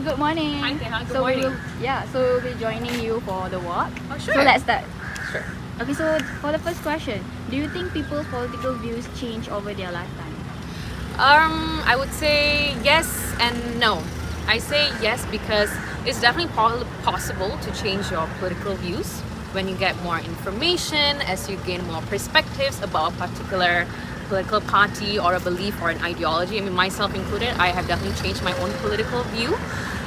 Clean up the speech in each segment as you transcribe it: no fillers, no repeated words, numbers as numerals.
good morning. Hi, Teha. Good morning. So we'll be joining you for the walk. Oh, sure. So let's start. Sure. Okay, so for the first question, do you think people's political views change over their lifetime? I would say yes and no. I say yes because it's definitely possible to change your political views when you get more information, as you gain more perspectives about a particular political party or a belief or an ideology. I mean, myself included, I have definitely changed my own political view.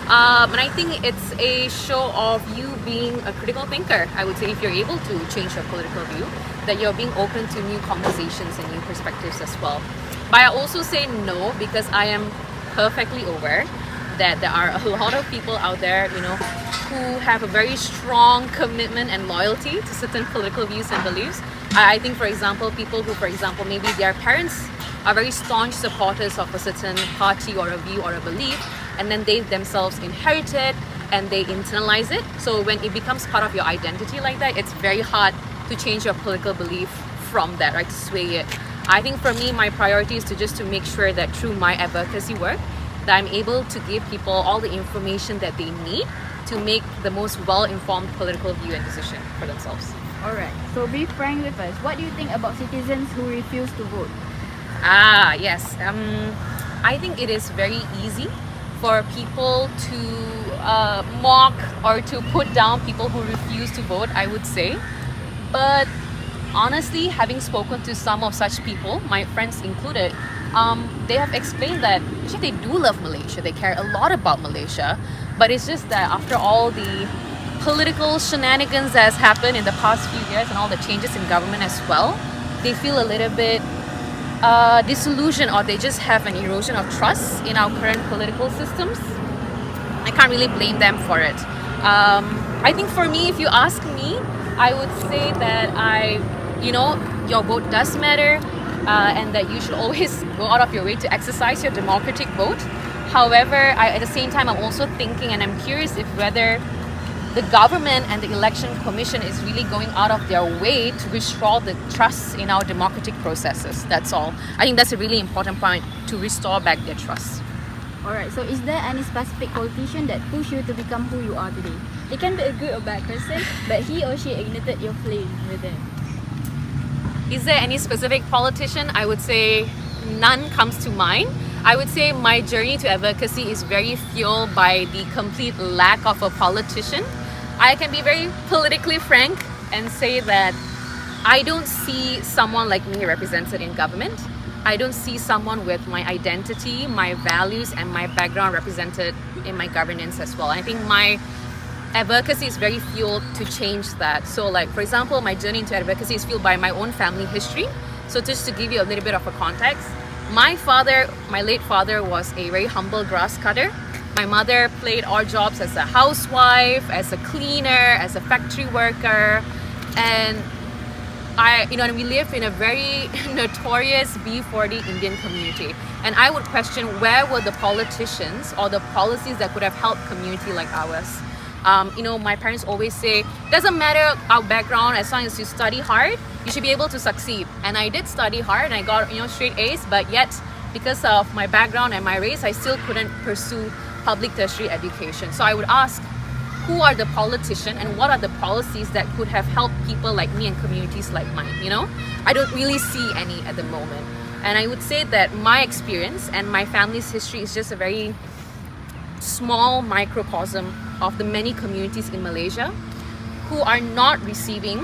And I think it's a show of you being a critical thinker. I would say if you're able to change your political view, that you're being open to new conversations and new perspectives as well. But I also say no because I am perfectly aware that there are a lot of people out there, who have a very strong commitment and loyalty to certain political views and beliefs. I think, for example, people who, maybe their parents are very staunch supporters of a certain party or a view or a belief, and then they themselves inherit it and they internalize it. So when it becomes part of your identity like that, it's very hard to change your political belief from that, right? To sway it. I think for me, my priority is to make sure that through my advocacy work, that I'm able to give people all the information that they need to make the most well-informed political view and decision for themselves. Alright, so be frank with us. What do you think about citizens who refuse to vote? Yes. I think it is very easy for people to mock or to put down people who refuse to vote, I would say. But honestly, having spoken to some of such people, my friends included, they have explained that actually they do love Malaysia. They care a lot about Malaysia. But it's just that after all the political shenanigans that has happened in the past few years and all the changes in government as well, they feel a little bit disillusioned, or they just have an erosion of trust in our current political systems. I can't really blame them for it. I think for me, if you ask me, I would say that your vote does matter, and that you should always go out of your way to exercise your democratic vote. However, at the same time, I'm also thinking, and I'm curious if whether the government and the election commission is really going out of their way to restore the trust in our democratic processes. That's all. I think that's a really important point, to restore back their trust. Alright, so is there any specific politician that pushed you to become who you are today? It can be a good or bad person, but he or she ignited your flame within. Is there any specific politician? I would say none comes to mind. I would say my journey to advocacy is very fueled by the complete lack of a politician. I can be very politically frank and say that I don't see someone like me represented in government. I don't see someone with my identity, my values, and my background represented in my governance as well. I think my advocacy is very fueled to change that. So like, for example, my journey into advocacy is fueled by my own family history. So just to give you a little bit of a context, my late father was a very humble grass cutter. My mother played odd jobs as a housewife, as a cleaner, as a factory worker. And we live in a very notorious B40 Indian community. And I would question, where were the politicians or the policies that could have helped community like ours? My parents always say, doesn't matter our background, as long as you study hard, you should be able to succeed. And I did study hard and I got, straight A's, but yet because of my background and my race, I still couldn't pursue public tertiary education. So I would ask, who are the politicians and what are the policies that could have helped people like me and communities like mine? I don't really see any at the moment. And I would say that my experience and my family's history is just a very small microcosm of the many communities in Malaysia who are not receiving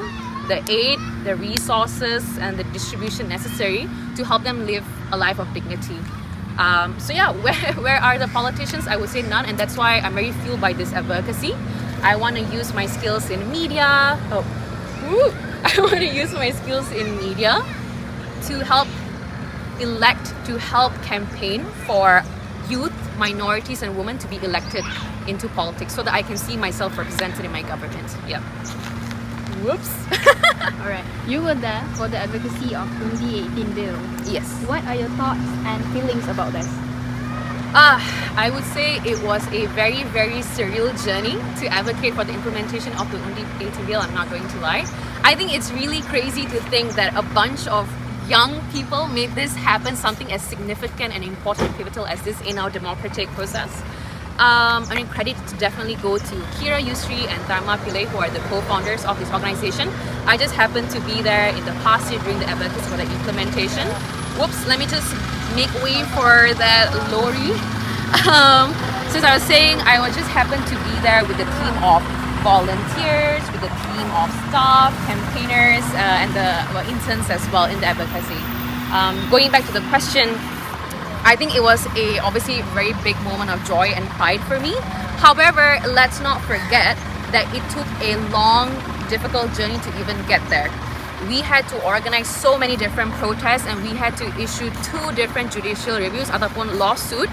the aid, the resources, and the distribution necessary to help them live a life of dignity. Where are the politicians? I would say none, and that's why I'm very fueled by this advocacy. I want to use my skills in media. I want to use my skills in media to help campaign for youth, minorities, and women to be elected into politics, so that I can see myself represented in my government. Yeah. Whoops. Alright, you were there for the advocacy of Undi 18 bill. Yes. What are your thoughts and feelings about this? I would say it was a very, very surreal journey to advocate for the implementation of the Undi 18 bill. I'm not going to lie. I think it's really crazy to think that a bunch of young people made this happen, something as significant and important, pivotal as this in our democratic process. Credit to definitely go to Kira Yusri and Dharma Pillai, who are the co-founders of this organization. I just happened to be there in the past year during the advocacy for the implementation. Whoops, let me just make way for that lorry. Since I was saying, I was just happened to be there with the team of volunteers, with the team of staff, campaigners, and the interns as well in the advocacy. Going back to the question, I think it was obviously very big moment of joy and pride for me. However, let's not forget that it took a long, difficult journey to even get there. We had to organize so many different protests, and we had to issue 2 different judicial reviews ataupun lawsuit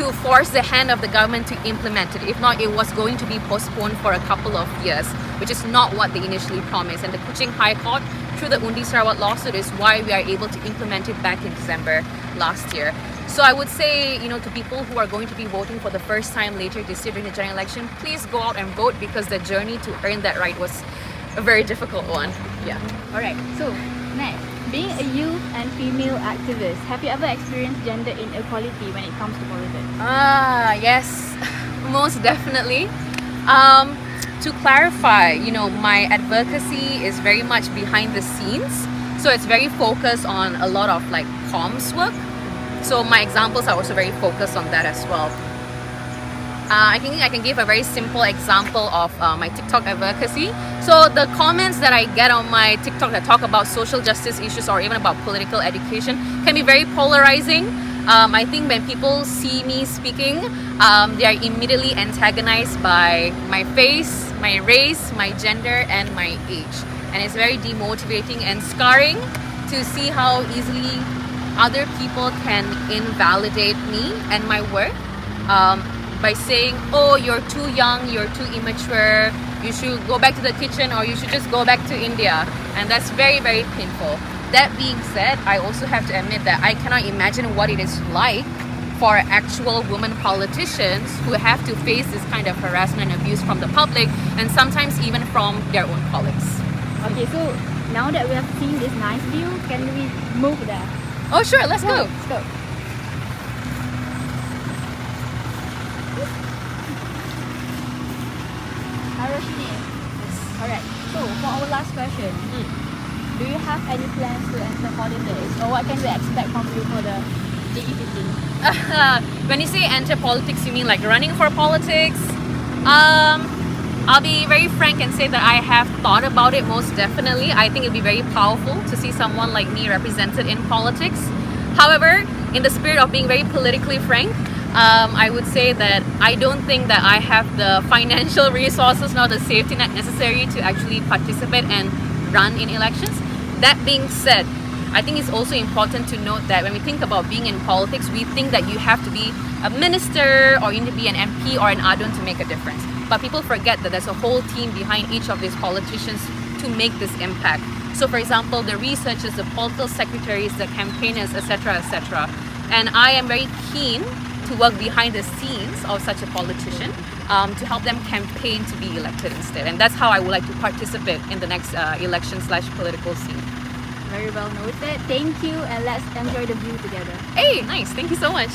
to force the hand of the government to implement it. If not, it was going to be postponed for a couple of years, which is not what they initially promised. And the Kuching High Court, through the Undi Sarawak lawsuit, is why we are able to implement it back in December last year. So I would say, to people who are going to be voting for the first time later this year during the general election, please go out and vote, because the journey to earn that right was a very difficult one. Yeah. Alright, so next, being a youth and female activist, have you ever experienced gender inequality when it comes to politics? Yes, most definitely. To clarify, my advocacy is very much behind the scenes. So it's very focused on a lot of like comms work. So my examples are also very focused on that as well. I think I can give a very simple example of my TikTok advocacy. So the comments that I get on my TikTok that talk about social justice issues or even about political education can be very polarizing. I think when people see me speaking, they are immediately antagonized by my face, my race, my gender, and my age. And it's very demotivating and scarring to see how easily other people can invalidate me and my work. By saying, oh, you're too young, you're too immature, you should go back to the kitchen, or you should just go back to India. And that's very, very painful. That being said, I also have to admit that I cannot imagine what it is like for actual women politicians who have to face this kind of harassment and abuse from the public, and sometimes even from their own colleagues. Okay, so now that we have seen this nice view, can we move there? Oh sure, let's go. Let's go. Hi Roshinee. Alright, so for our last question, do you have any plans to enter politics, or what can we expect from you for the JE15? When you say enter politics, you mean like running for politics? I'll be very frank and say that I have thought about it most definitely. I think it'd be very powerful to see someone like me represented in politics. However, in the spirit of being very politically frank, I would say that I don't think that I have the financial resources nor the safety net necessary to actually participate and run in elections. That being said, I think it's also important to note that when we think about being in politics, we think that you have to be a minister or you need to be an MP or an ADUN to make a difference. But people forget that there's a whole team behind each of these politicians to make this impact. So for example, the researchers, the political secretaries, the campaigners, etc., etc. And I am very keen to work behind the scenes of such a politician to help them campaign to be elected instead. And that's how I would like to participate in the next election/political scene. Very well noted. Thank you, and let's enjoy the view together. Hey, nice. Thank you so much.